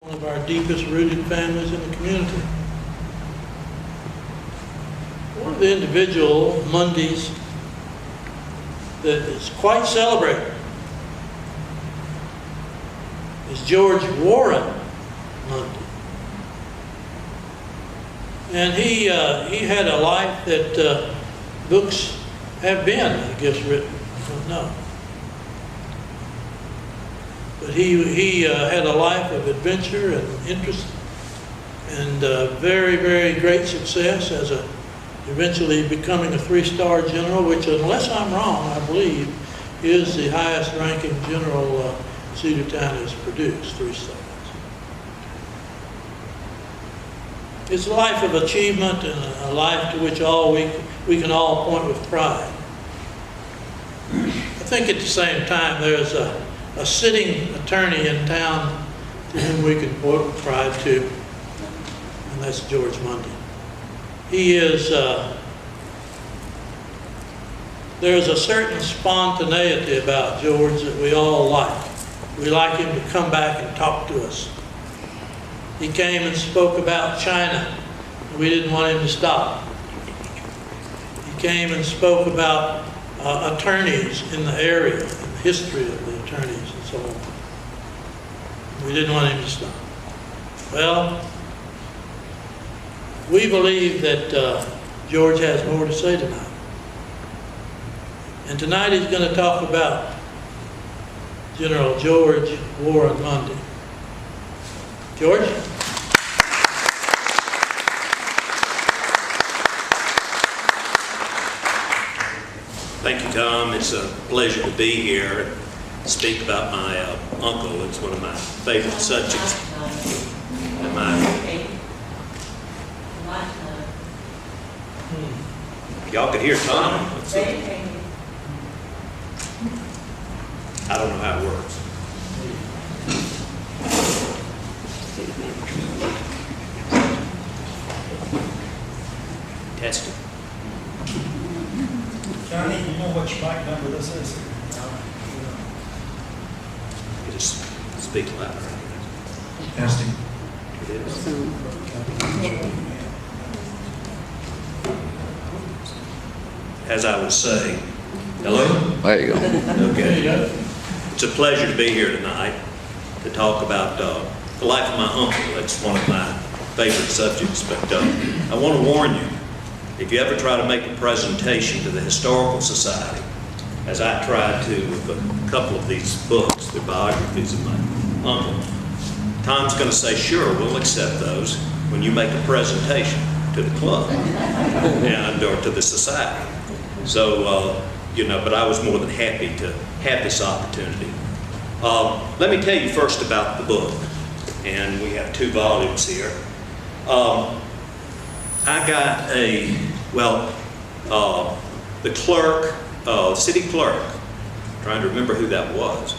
One of our deepest rooted families in the community. One of the individual Mundys that is quite celebrated is George Warren Mundy. And he had a life that books have been, I guess, written. I don't know. But he had a life of adventure and interest and very, very great success as eventually becoming a 3-star general, which, unless I'm wrong, I believe is the highest ranking general Cedartown has produced, 3 stars. It's a life of achievement and a life to which we can all point with pride. I think at the same time there's a sitting attorney in town to whom we can point with pride too, and that's George Mundy. He is, there's a certain spontaneity about George that we all like. We like him to come back and talk to us. He came and spoke about China, and we didn't want him to stop. He came and spoke about attorneys in the area, and the history of the attorneys and so on. We didn't want him to stop. Well, we believe that George has more to say tonight. And tonight he's going to talk about General George Warren Mundy. George? Thank you, Tom. It's a pleasure to be here and speak about my uncle. It's one of my favorite subjects. Y'all could hear Tom. I don't know how it works. Testing. Johnny, you know which mic number this is? You just speak louder. Testing. It is. As I was saying, hello? There you go. Okay. It's a pleasure to be here tonight to talk about the life of my uncle. It's one of my favorite subjects, but I want to warn you, if you ever try to make a presentation to the Historical Society, as I tried to with a couple of these books, the biographies of my uncle, Tom's going to say, sure, we'll accept those when you make a presentation to the club and or to the society. So, but I was more than happy to have this opportunity. Let me tell you first about the book, and we have 2 volumes here. I got the clerk, city clerk, trying to remember who that was,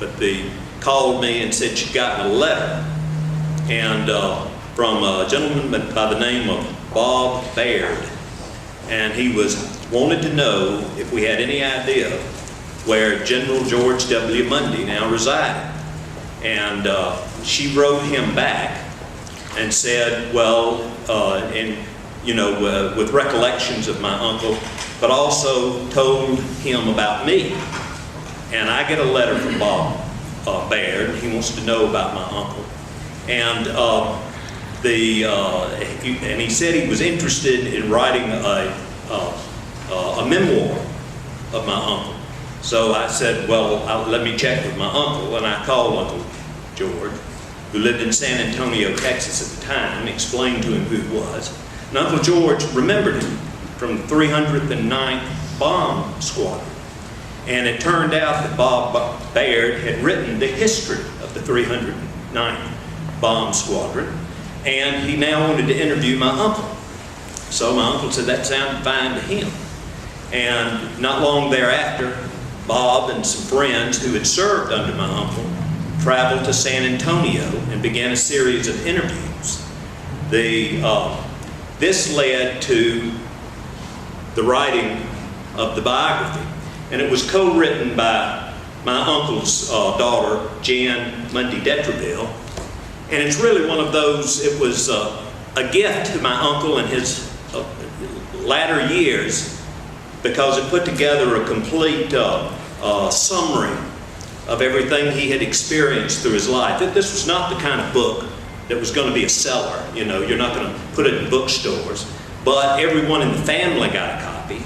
but they called me and said she'd gotten a letter and from a gentleman by the name of Bob Baird, and he wanted to know if we had any idea where General George W. Mundy now resided. And she wrote him back and said, with recollections of my uncle, but also told him about me. And I get a letter from Bob Baird. He wants to know about my uncle. And he said he was interested in writing a memoir of my uncle. So I said, let me check with my uncle, and I called Uncle George, who lived in San Antonio, Texas at the time, explained to him who he was. And Uncle George remembered him from the 309th Bomb Squadron. And it turned out that Bob Baird had written the history of the 309th Bomb Squadron, and he now wanted to interview my uncle. So my uncle said that sounded fine to him. And not long thereafter, Bob and some friends who had served under my uncle traveled to San Antonio and began a series of interviews. This led to the writing of the biography, and it was co-written by my uncle's daughter, Jan Mundy Detreville, And it's really one of those, it was a gift to my uncle in his latter years, because it put together a complete summary of everything he had experienced through his life. This was not the kind of book that was going to be a seller. You know, you're not going to put it in bookstores. But everyone in the family got a copy,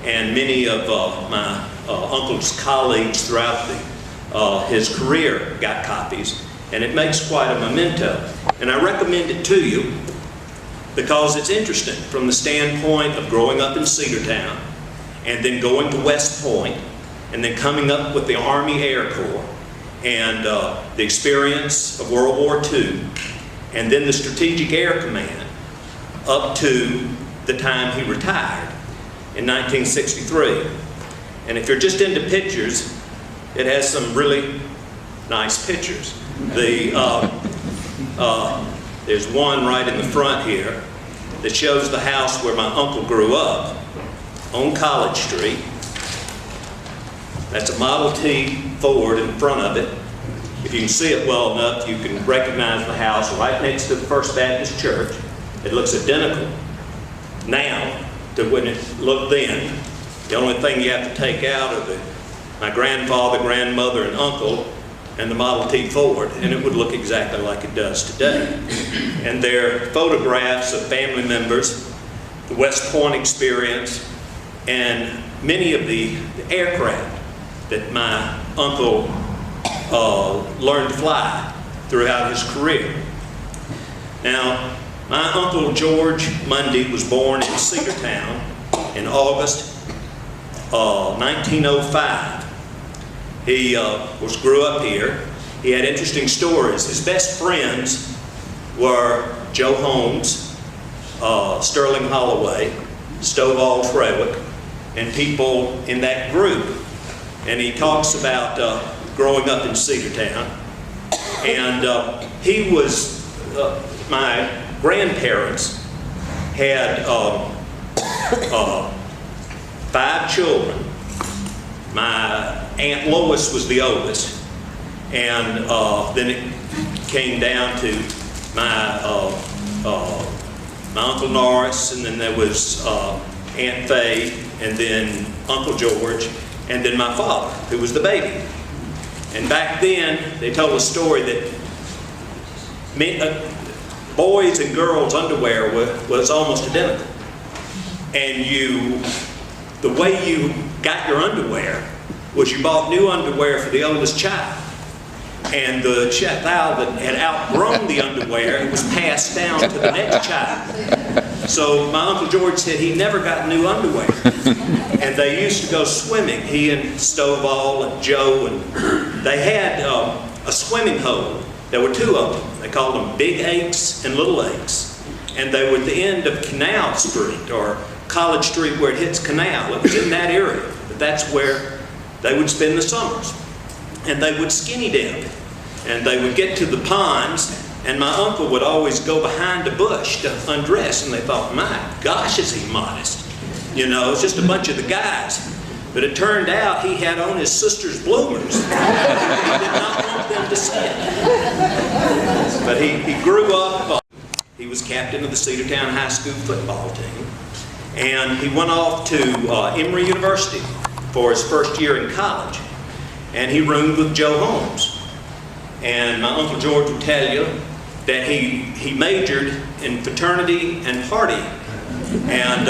and many of my uncle's colleagues throughout his career got copies, and it makes quite a memento. And I recommend it to you because it's interesting from the standpoint of growing up in Cedartown, and then going to West Point, and then coming up with the Army Air Corps, and the experience of World War II, and then the Strategic Air Command, up to the time he retired in 1963. And if you're just into pictures, it has some really nice pictures. There's one right in the front here that shows the house where my uncle grew up on College Street. That's a Model T Ford in front of it. If you can see it well enough, you can recognize the house right next to the First Baptist Church. It looks identical now to when it looked then. The only thing you have to take out of it, my grandfather, grandmother, and uncle, and the Model T Ford, and it would look exactly like it does today. And there are photographs of family members, the West Point experience, and many of the aircraft that my uncle learned to fly throughout his career. Now, my Uncle George Mundy was born in Cedartown in August 1905. He grew up here. He had interesting stories. His best friends were Joe Holmes, Sterling Holloway, Stovall Trewick, and people in that group. And he talks about growing up in Cedartown. And he was, my grandparents had 5 children. My Aunt Lois was the oldest, and then it came down to my Uncle Norris, and then there was Aunt Faye, and then Uncle George, and then my father, who was the baby. And back then, they told a story that boys and girls' underwear was almost identical. And the way you got your underwear was you bought new underwear for the oldest child. And the child that had outgrown the underwear was passed down to the next child. So my Uncle George said he never got new underwear. And they used to go swimming, he and Stovall and Joe, and they had a swimming hole. There were 2 of them. They called them Big Aches and Little Aches. And they were at the end of Canal Street, or College Street where it hits Canal. It was in that area. But that's where they would spend the summers. And they would skinny dip. And they would get to the ponds, and my uncle would always go behind a bush to undress. And they thought, my gosh, is he modest. You know, it's just a bunch of the guys. But it turned out he had on his sister's bloomers. He did not want them to see it. But he grew up, he was captain of the Cedartown High School football team. And he went off to Emory University for his first year in college. And he roomed with Joe Holmes. And my Uncle George would tell you that he majored in fraternity and partying. And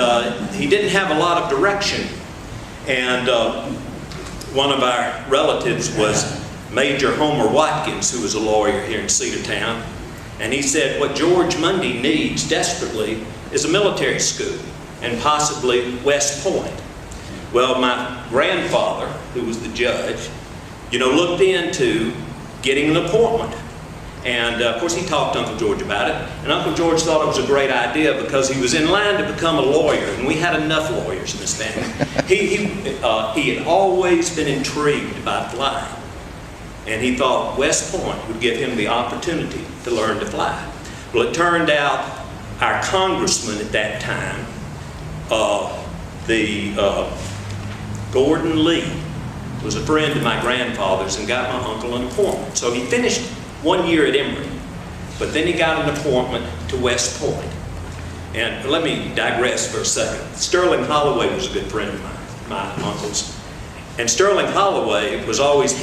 he didn't have a lot of direction. And one of our relatives was Major Homer Watkins, who was a lawyer here in Cedartown. And he said what George Mundy needs desperately is a military school, and possibly West Point. Well, my grandfather, who was the judge, looked into getting an appointment. And of course he talked to Uncle George about it, and Uncle George thought it was a great idea because he was in line to become a lawyer, and we had enough lawyers in this family. He had always been intrigued by flying, and he thought West Point would give him the opportunity to learn to fly. Well, it turned out our congressman at that time, Gordon Lee, was a friend of my grandfather's and got my uncle an appointment. So he finished 1 year at Emory. But then he got an appointment to West Point. And let me digress for a second. Sterling Holloway was a good friend of my uncle's. And Sterling Holloway was always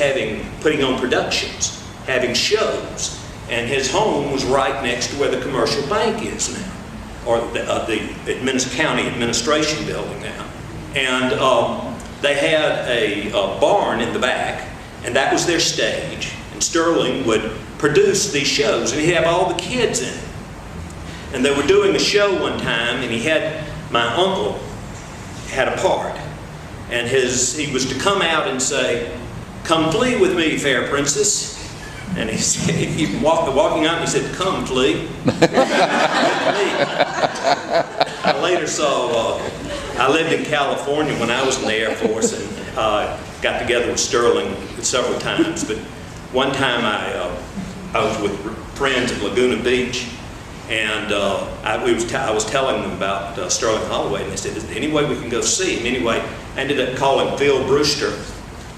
putting on productions, having shows. And his home was right next to where the commercial bank is now, or the county administration building now. And they had a barn in the back, and that was their stage. And Sterling would produce these shows, and he'd have all the kids in it. And they were doing a show one time, and my uncle had a part. And he was to come out and say, "Come flee with me, fair princess." And he walking out and he said, "Come flee." I later saw, I lived in California when I was in the Air Force, and got together with Sterling several times. But one time I was with friends at Laguna Beach, and I was telling them about Sterling Holloway, and they said, "Is there any way we can go see him?" Anyway, I ended up calling Phil Brewster,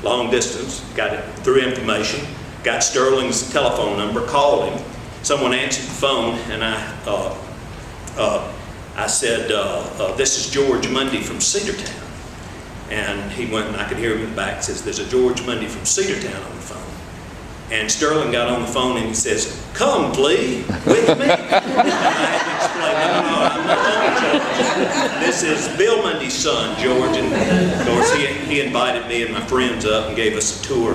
long distance, got it through information, got Sterling's telephone number, called him. Someone answered the phone, and I said, "This is George Mundy from Cedartown." And he went, and I could hear him in the back, says, "There's a George Mundy from Cedartown on the phone." And Sterling got on the phone and he says, "Come, flee with me." And I had to explain, "No, I'm not George. This is Bill Mundy's son, George." And of course, he invited me and my friends up and gave us a tour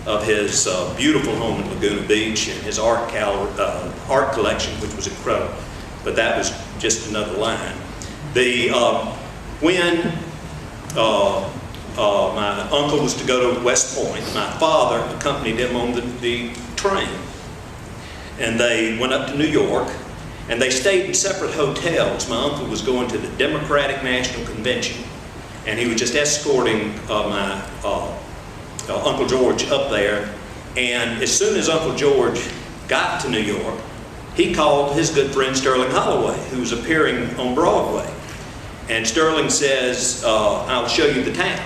of his beautiful home in Laguna Beach and his art collection, which was incredible. But that was just another line. When my uncle was to go to West Point, my father accompanied him on the train. And they went up to New York, and they stayed in separate hotels. My uncle was going to the Democratic National Convention, and he was just escorting my Uncle George up there. And as soon as Uncle George got to New York, he called his good friend Sterling Holloway, who was appearing on Broadway. And Sterling says, "I'll show you the town."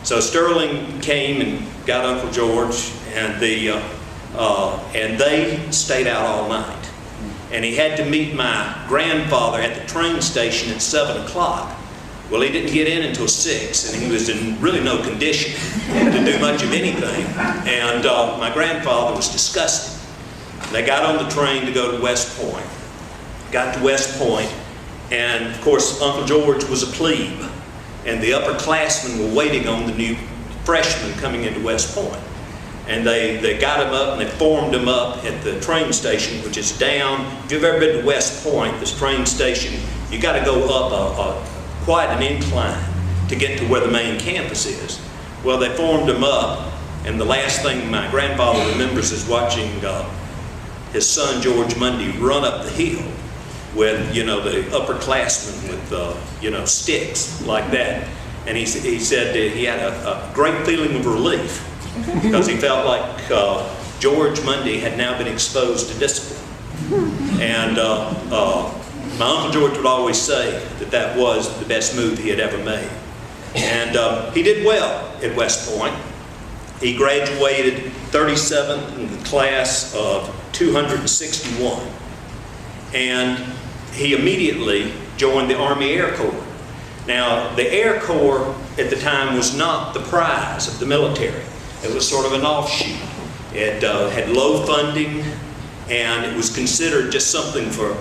So Sterling came and got Uncle George, and they stayed out all night. And he had to meet my grandfather at the train station at 7 o'clock. Well, he didn't get in until 6, and he was in really no condition to do much of anything. And my grandfather was disgusted. They got on the train to go to West Point. Got to West Point, and of course Uncle George was a plebe, and the upperclassmen were waiting on the new freshmen coming into West Point. And they got him up, and they formed him up at the train station, which is down. If you've ever been to West Point, this train station, you got to go up quite an incline to get to where the main campus is. Well, they formed him up, and the last thing my grandfather remembers is watching his son George Mundy run up the hill with, the upperclassmen with, sticks like that. And he said that he had a great feeling of relief because he felt like George Mundy had now been exposed to discipline. And my Uncle George would always say that was the best move he had ever made. And he did well at West Point. He graduated 37th in the class of 261. And he immediately joined the Army Air Corps. Now, the Air Corps at the time was not the prize of the military. It was sort of an offshoot. It had low funding, and it was considered just something for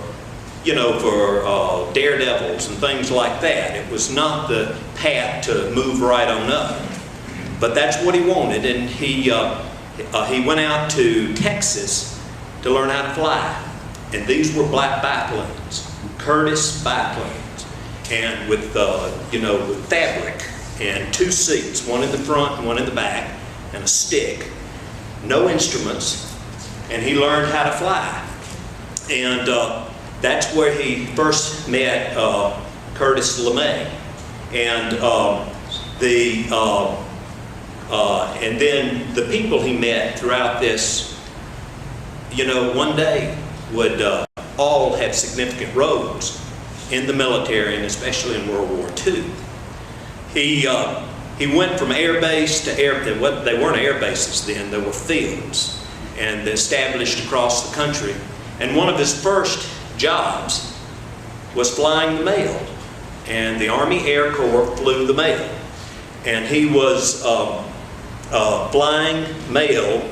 daredevils and things like that. It was not the path to move right on up. But that's what he wanted, and he went out to Texas to learn how to fly. And these were black biplanes, Curtiss biplanes, and with with fabric and 2 seats, one in the front and one in the back, and a stick, no instruments, and he learned how to fly. And that's where he first met Curtis LeMay, and and then the people he met throughout this, one day would all have significant roles in the military, and especially in World War II. He went from air base to air. They weren't air bases then; they were fields, and established across the country. And one of his first jobs was flying the mail. And the Army Air Corps flew the mail. And he was flying mail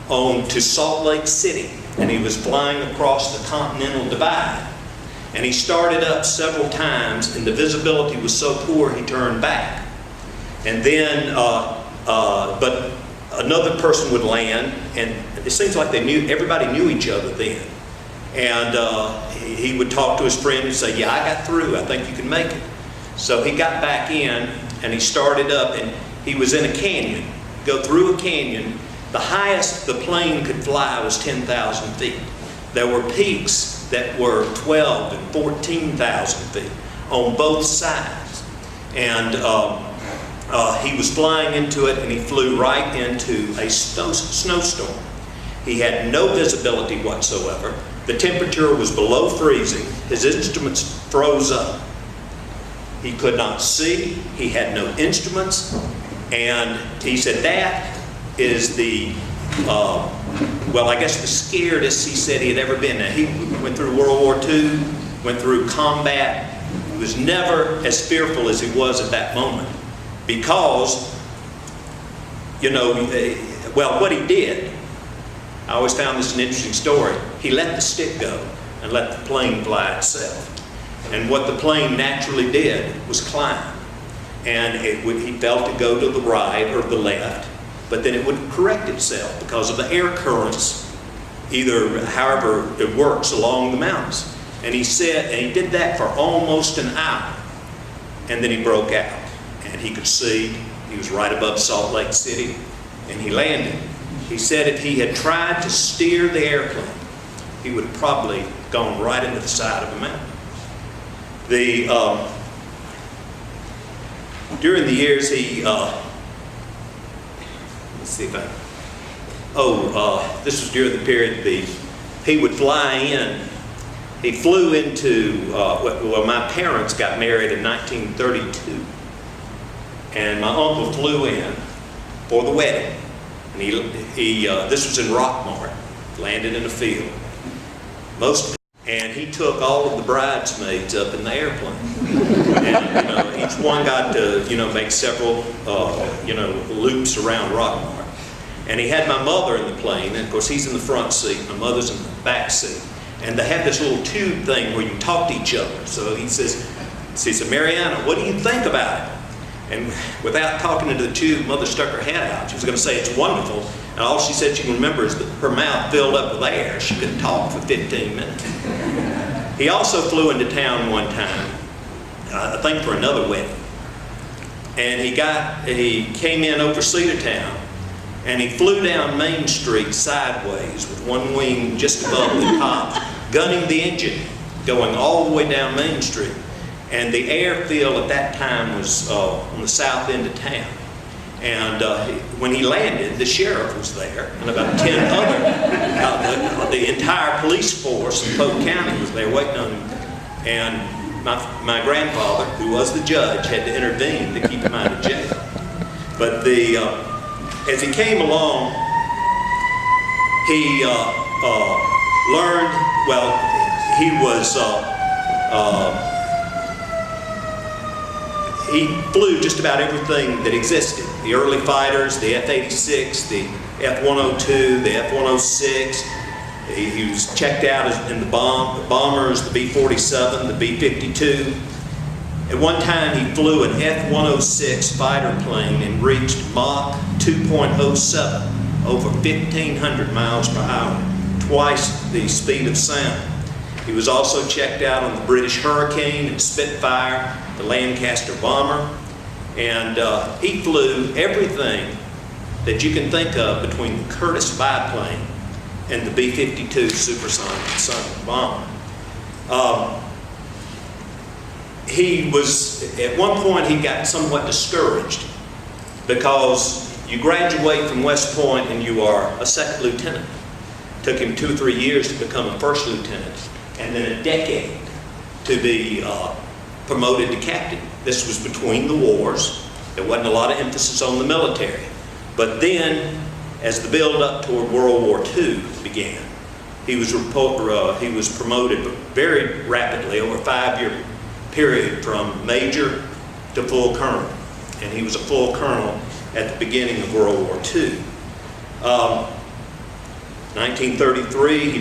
to Salt Lake City. And he was flying across the Continental Divide. And he started up several times, and the visibility was so poor he turned back. And then, but another person would land, and it seems like everybody knew each other then. And he would talk to his friend and say, "Yeah, I got through. I think you can make it." So he got back in, and he started up, and he was in a canyon. Go through a canyon. The highest the plane could fly was 10,000 feet. There were peaks that were 12 and 14,000 feet on both sides. And he was flying into it, and he flew right into a snowstorm. He had no visibility whatsoever. The temperature was below freezing. His instruments froze up. He could not see. He had no instruments. And he said that is the well, I guess the scaredest he said he had ever been. Now, he went through World War II, went through combat. He was never as fearful as he was at that moment because, well, what he did, I always found this an interesting story. He let the stick go and let the plane fly itself. And what the plane naturally did was climb. And he felt it go to the right or the left, but then it would correct itself because of the air currents, however it works along the mountains. And he said, and he did that for almost an hour, and then he broke out. And he could see, he was right above Salt Lake City, and he landed. He said if he had tried to steer the airplane, he would have probably gone right into the side of a mountain. During the years he, this was during the period he would fly in. He flew into, my parents got married in 1932. And my uncle flew in for the wedding. And this was in Rockmart, landed in a field. And he took all of the bridesmaids up in the airplane. And, each one got to, make several, loops around Rockmart. And he had my mother in the plane, and of course he's in the front seat, my mother's in the back seat. And they have this little tube thing where you talk to each other. So he says, "Mariana, what do you think about it?" And without talking into the tube, Mother stuck her head out. She was going to say it's wonderful. And all she said she can remember is that her mouth filled up with air. She couldn't talk for 15 minutes. He also flew into town one time, I think for another wedding. And he came in over Cedartown, and he flew down Main Street sideways with one wing just above the top, gunning the engine, going all the way down Main Street. And the airfield at that time was on the south end of town. And when he landed, the sheriff was there, and about 10 other, the entire police force in Polk County was there waiting on him. And my grandfather, who was the judge, had to intervene to keep him out of jail. But as he came along, he learned, he flew just about everything that existed. The early fighters, the F-86, the F-102, the F-106. He was checked out in the bombers, the B-47, the B-52. At one time, he flew an F-106 fighter plane and reached Mach 2.07, over 1,500 miles per hour, twice the speed of sound. He was also checked out on the British Hurricane and Spitfire, the Lancaster bomber, and he flew everything that you can think of between the Curtiss biplane and the B-52 supersonic bomber. He was, at one point he got somewhat discouraged because you graduate from West Point and you are a second lieutenant. It took him 2 or 3 years to become a first lieutenant, and then a decade to be promoted to captain. This was between the wars. There wasn't a lot of emphasis on the military. But then, as the build-up toward World War II began, he was promoted very rapidly over a 5-year period from major to full colonel. And he was a full colonel at the beginning of World War II. 1933, he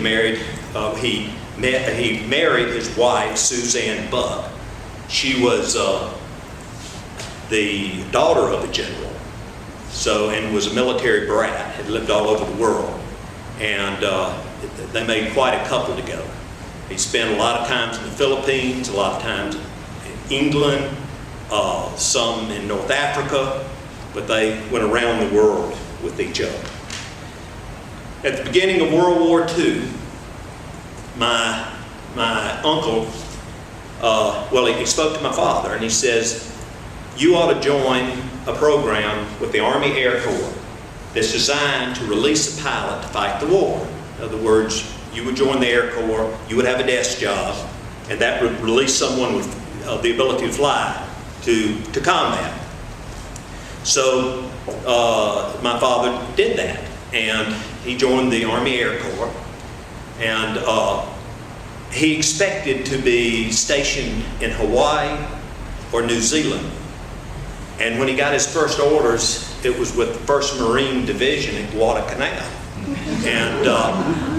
married his wife, Suzanne Buck. She was the daughter of a general, and was a military brat, had lived all over the world. And they made quite a couple together. He spent a lot of times in the Philippines, a lot of times in England, some in North Africa, but they went around the world with each other. At the beginning of World War II, my uncle, he spoke to my father and he says, "You ought to join a program with the Army Air Corps that's designed to release a pilot to fight the war." In other words, you would join the Air Corps, you would have a desk job, and that would release someone with the ability to fly to combat. So my father did that, and he joined the Army Air Corps, and he expected to be stationed in Hawaii or New Zealand. And when he got his first orders, it was with the 1st Marine Division at Guadalcanal. And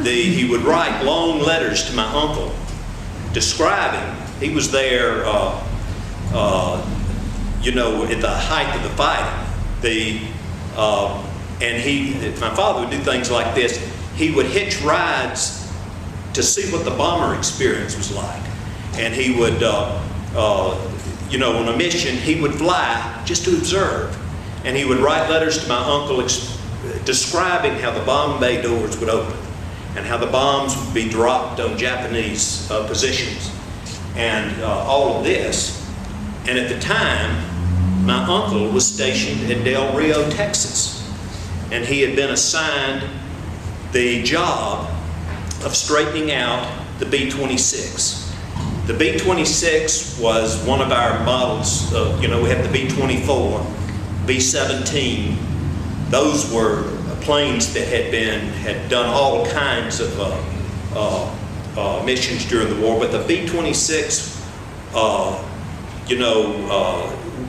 he would write long letters to my uncle describing, he was there, at the height of the fighting. My father would do things like this. He would hitch rides to see what the bomber experience was like. And he would, on a mission, he would fly just to observe. And he would write letters to my uncle describing how the bomb bay doors would open and how the bombs would be dropped on Japanese positions and all of this. And at the time, my uncle was stationed in Del Rio, Texas. And he had been assigned the job of straightening out the B-26. The B-26 was one of our models. We have the B-24, B-17. Those were planes that had done all kinds of missions during the war, but the B-26,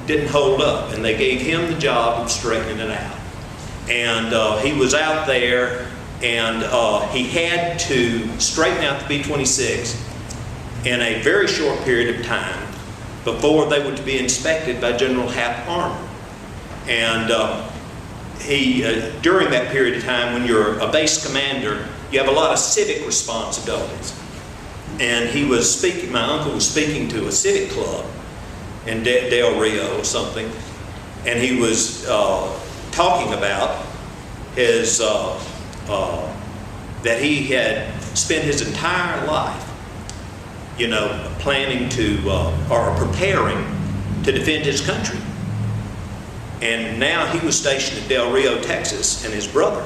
didn't hold up, and they gave him the job of straightening it out. And he was out there, and he had to straighten out the B-26 in a very short period of time before they were to be inspected by General Hap Armour. And during that period of time, when you're a base commander, you have a lot of civic responsibilities. And my uncle was speaking to a civic club in Del Rio or something, and he was talking about that he had spent his entire life, planning or preparing to defend his country. And now he was stationed at Del Rio, Texas, and his brother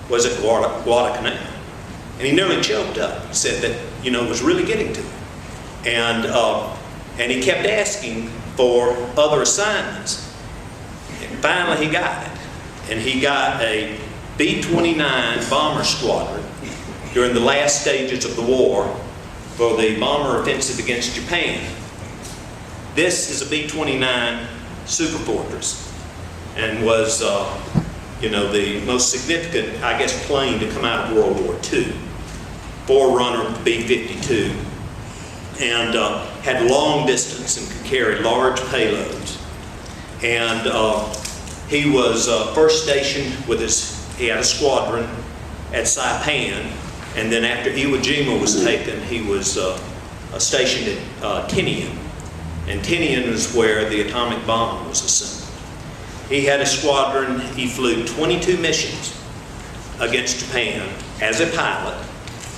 was at Guadalcanal. And he nearly choked up. He said that, it was really getting to him. And he kept asking for other assignments. And finally he got it. And he got a B-29 bomber squadron during the last stages of the war for the bomber offensive against Japan. This is a B-29 Superfortress, and was, the most significant, plane to come out of World War II. Forerunner of the B-52, and had long distance and could carry large payloads. And he was first stationed he had a squadron at Saipan, and then after Iwo Jima was taken, he was stationed at Tinian. And Tinian is where the atomic bomb was assembled. He had a squadron. He flew 22 missions against Japan as a pilot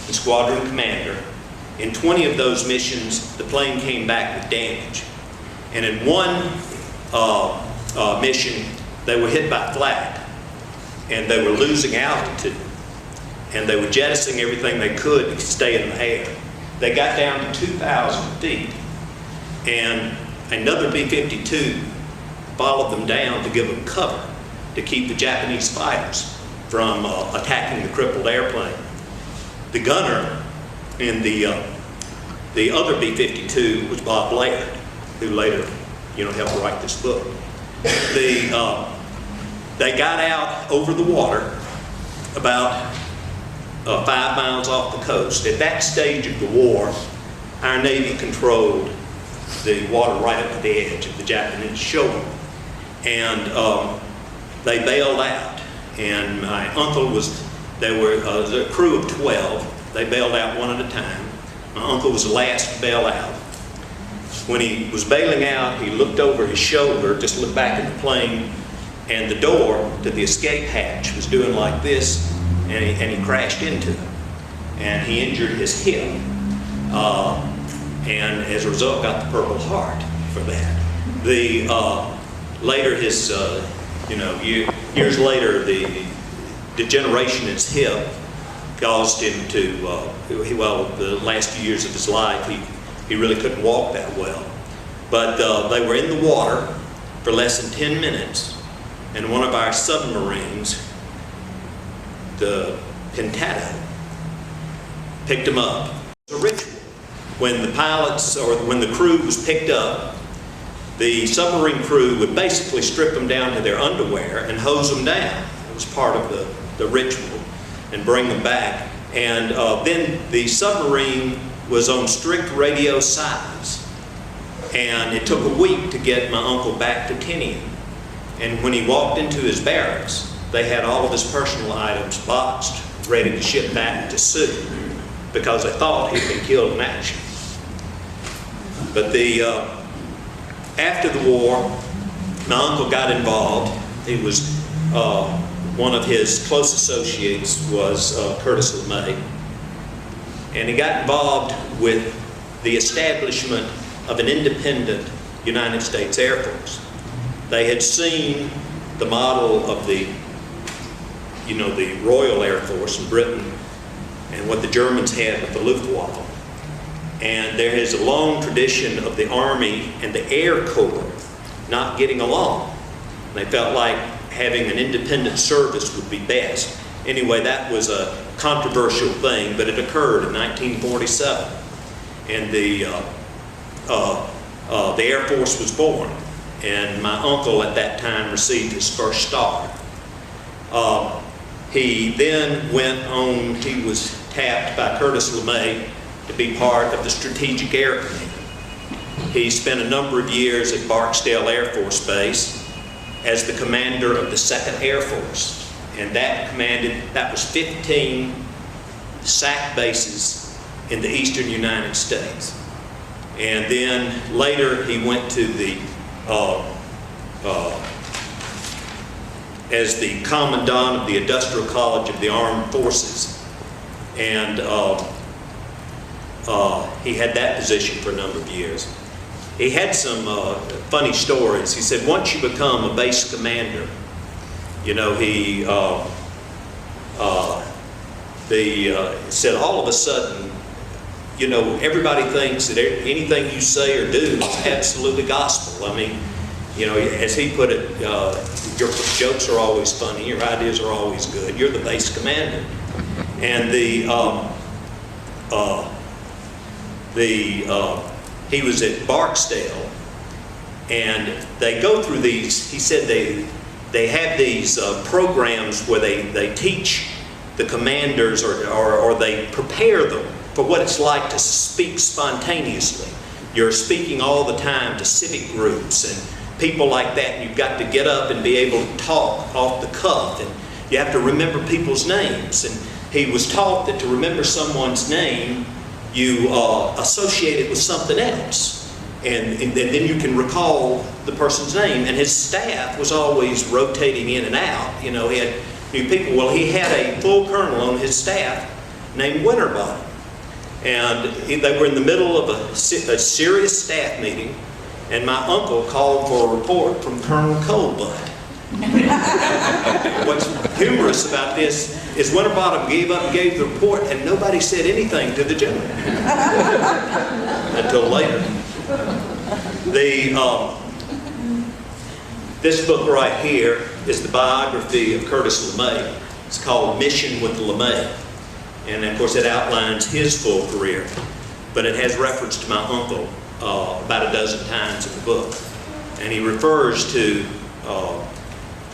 and squadron commander. In 20 of those missions, the plane came back with damage. And in one mission, they were hit by flak, and they were losing altitude. And they were jettisoning everything they could to stay in the air. They got down to 2,000 feet. And another B-52 followed them down to give them cover to keep the Japanese fighters from attacking the crippled airplane. The gunner in the other B-52 was Bob Blair, who later, helped write this book. They got out over the water about 5 miles off the coast. At that stage of the war, our Navy controlled the water right up to the edge of the Japanese shore. And they bailed out. And my uncle there was a crew of 12. They bailed out one at a time. My uncle was the last to bail out. When he was bailing out, he looked over his shoulder, just looked back at the plane, and the door to the escape hatch was doing like this, and he crashed into it. And he injured his hip, and as a result got the Purple Heart for that. Later years later, the degeneration in his hip caused him to, the last few years of his life, he really couldn't walk that well. But they were in the water for less than 10 minutes, and one of our submarines, the Pintado, picked him up. It was a ritual. When the pilots, or when the crew was picked up, the submarine crew would basically strip them down to their underwear and hose them down. It was part of the ritual, and bring them back. And then the submarine was on strict radio silence. And it took a week to get my uncle back to Tinian. And when he walked into his barracks, they had all of his personal items boxed, ready to ship back to Sioux, because they thought he'd been killed in action. But after the war, my uncle got involved. He was, one of his close associates was Curtis LeMay. And he got involved with the establishment of an independent United States Air Force. They had seen the model of the Royal Air Force in Britain and what the Germans had with the Luftwaffe. And there is a long tradition of the Army and the Air Corps not getting along. They felt like having an independent service would be best. Anyway, that was a controversial thing, but it occurred in 1947. And the Air Force was born. And my uncle at that time received his first star. He then went on, he was tapped by Curtis LeMay to be part of the Strategic Air Command. He spent a number of years at Barksdale Air Force Base as the commander of the 2nd Air Force. And that was 15 SAC bases in the eastern United States. And then later he went to as the commandant of the Industrial College of the Armed Forces. And he had that position for a number of years. He had some funny stories. He said, once you become a base commander, he said all of a sudden, everybody thinks that anything you say or do is absolutely gospel. I mean, as he put it, your jokes are always funny, your ideas are always good, you're the base commander. And he was at Barksdale, and they go through these, he said they have these programs where they teach the commanders or they prepare them for what it's like to speak spontaneously. You're speaking all the time to civic groups and people like that, and you've got to get up and be able to talk off the cuff, and you have to remember people's names. And he was taught that to remember someone's name, you associate it with something else, and then you can recall the person's name. And his staff was always rotating in and out. He had new people. Well, he had a full colonel on his staff named Winterbottom, and they were in the middle of a serious staff meeting, and my uncle called for a report from Colonel Coldbutt. What's humorous about this is Winterbottom gave up and gave the report, and nobody said anything to the general until later. This book right here is the biography of Curtis LeMay. It's called Mission with LeMay. And of course, it outlines his full career. But it has reference to my uncle about a dozen times in the book. And he refers to,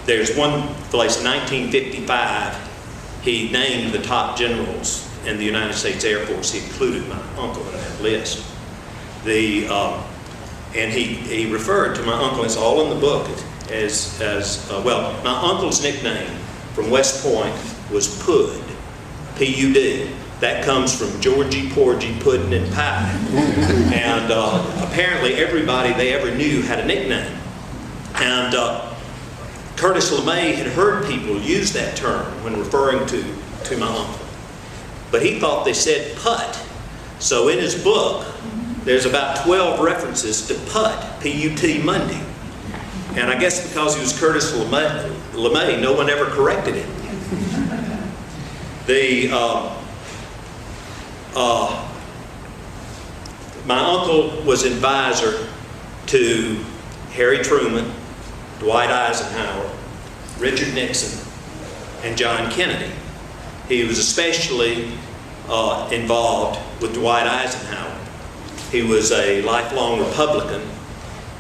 there's one place, 1955, he named the top generals in the United States Air Force. He included my uncle in that list. And he referred to my uncle, it's all in the book, as well, my uncle's nickname from West Point was Pud, P-U-D. That comes from Georgie, Porgy, Puddin', and Pie. And apparently everybody they ever knew had a nickname. And Curtis LeMay had heard people use that term when referring to my uncle. But he thought they said Putt. So in his book, there's about 12 references to Putt, P-U-T, Mundy. And I guess because he was Curtis LeMay, no one ever corrected him. My uncle was advisor to Harry Truman, Dwight Eisenhower, Richard Nixon, and John Kennedy. He was especially involved with Dwight Eisenhower. He was a lifelong Republican,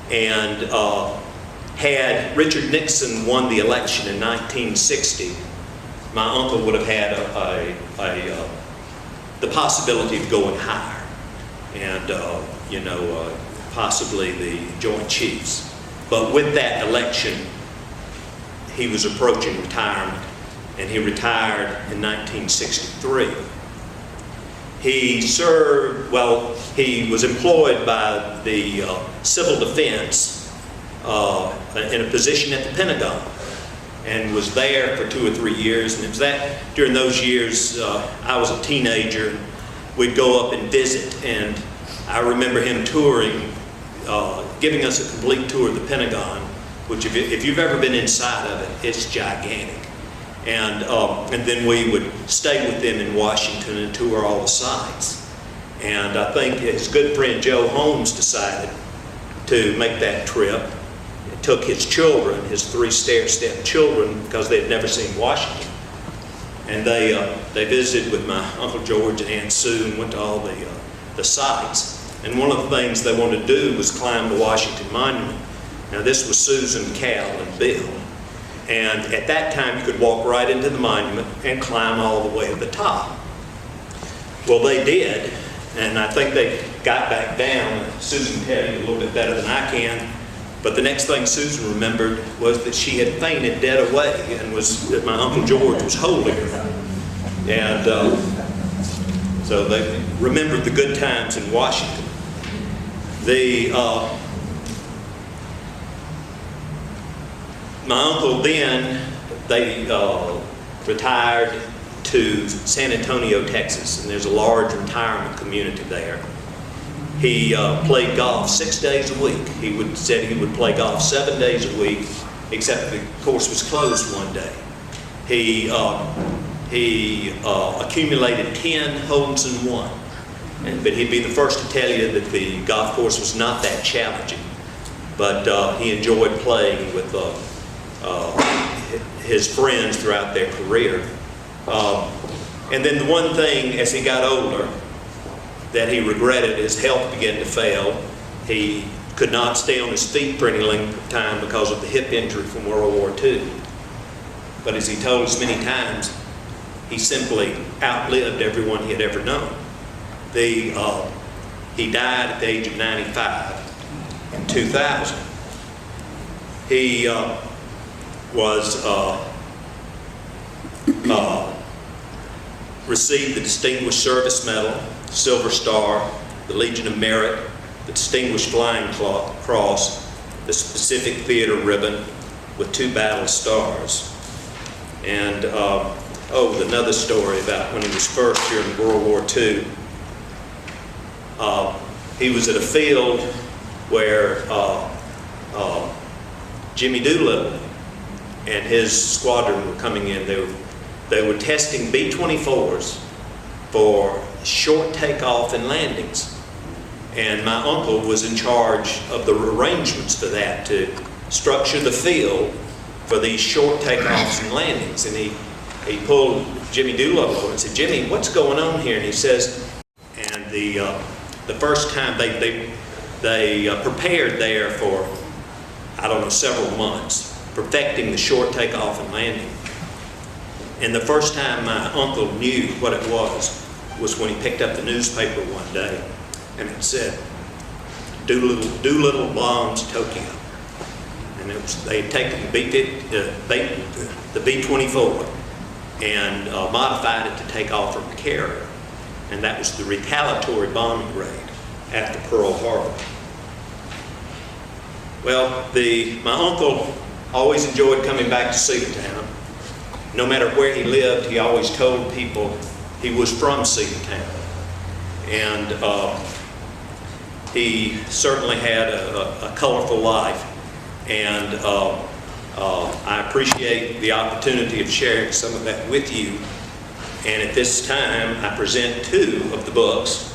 and had Richard Nixon won the election in 1960, my uncle would have had the possibility of going higher, and possibly the Joint Chiefs. But with that election, he was approaching retirement, and he retired in 1963. He served, he was employed by the Civil Defense in a position at the Pentagon, and was there for 2 or 3 years. And it was that during those years, I was a teenager. We'd go up and visit, and I remember him touring, giving us a complete tour of the Pentagon, which if you've ever been inside of it, it's gigantic. And then we would stay with them in Washington and tour all the sites. And I think his good friend Joe Holmes decided to make that trip. It took his children, his 3 stair-step children, because they had never seen Washington. And they visited with my Uncle George and Aunt Sue and went to all the sites. And one of the things they wanted to do was climb the Washington Monument. Now this was Susan, Cal, and Bill. And at that time, you could walk right into the monument and climb all the way to the top. Well, they did, and I think they got back down. Susan can tell you a little bit better than I can. But the next thing Susan remembered was that she had fainted dead away, and that my Uncle George was holding her. And so they remembered the good times in Washington. My uncle then, they retired to San Antonio, Texas, and there's a large retirement community there. He played golf 6 days a week. Said he would play golf 7 days a week, except the course was closed one day. He accumulated 10 holes in one, but he'd be the first to tell you that the golf course was not that challenging. But he enjoyed playing with his friends throughout their career. And then the one thing as he got older that he regretted, his health began to fail. He could not stay on his feet for any length of time because of the hip injury from World War II. But as he told us many times, he simply outlived everyone he had ever known. He died at the age of 95 in 2000. He received the Distinguished Service Medal, Silver Star, the Legion of Merit, the Distinguished Flying Cross, the Pacific Theater Ribbon with 2 battle stars. And another story about when he was first here in World War II. He was at a field where Jimmy Doolittle and his squadron were coming in. They were testing B-24s for short takeoff and landings. And my uncle was in charge of the arrangements for that, to structure the field for these short takeoffs and landings. And he pulled Jimmy Doolittle over and said, "Jimmy, what's going on here?" And he says, and the first time they prepared there for, I don't know, several months, perfecting the short takeoff and landing. And the first time my uncle knew what it was when he picked up the newspaper one day, and it said, Doolittle bombs Tokyo. And they had taken the B-24 and modified it to take off from a carrier. And that was the retaliatory bombing raid after Pearl Harbor. Well, my uncle always enjoyed coming back to Cedartown. No matter where he lived, he always told people he was from Cedartown. And he certainly had a colorful life. And I appreciate the opportunity of sharing some of that with you. And at this time, I present 2 of the books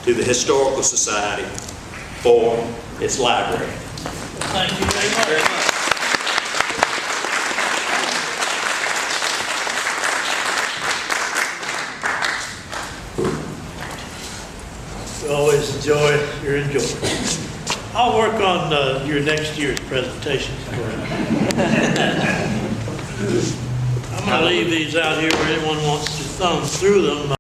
to the Historical Society for its library. Thank you very much. We always enjoy your enjoyment. I'll work on your next year's presentations. I'm going to leave these out here where anyone wants to thumb through them.